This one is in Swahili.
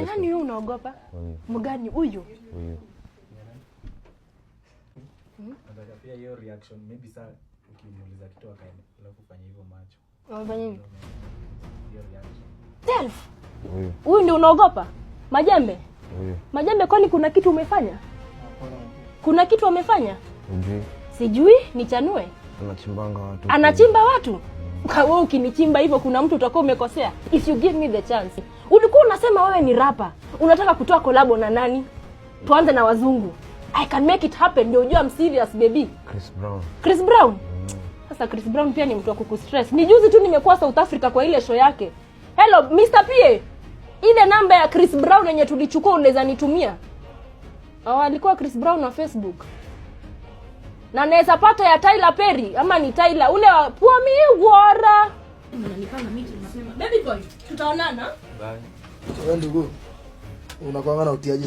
Ni nani huyu unaogopa? Mgani huyu? Huyu. Nataka pia hiyo reaction maybe saa ukimuuliza kitu akaenda alafu fanya hivyo macho. Unafanya nini? Hiyo reaction. Self. Huyu. Huyu ndio unaogopa? Majembe? Huyu. Majembe kwani kuna kitu umefanya? Kuna kitu amefanya? Ujui. Sijui, nichanue. Anachimbanga watu. Anachimba watu? Wewe ukinichimba hivyo kuna mtu utakuwa umekosea. If you give me the chance. Ulikuwa unasema wewe ni rapper. Unataka kutoa collab na nani? Tuanze na wazungu. I can make it happen. Ndio unajua I'm serious baby. Chris Brown. Chris Brown? Sasa Chris Brown pia ni mtu wa kukustress. Ni juzi tu nimekuwa South Africa kwa ile show yake. Hello Mr. PA. Ile namba ya Chris Brown yenye tulichukua unaweza nitumia? Alikuwa Chris Brown na Facebook. Na naweza pata ya Tyler Perry ama ni Tyler ule wa Pwami Wara. Unanipanga meeting mapema. Baby boy, tutaonana. Bye. Wewe ndugu, unakuanga na utiaje?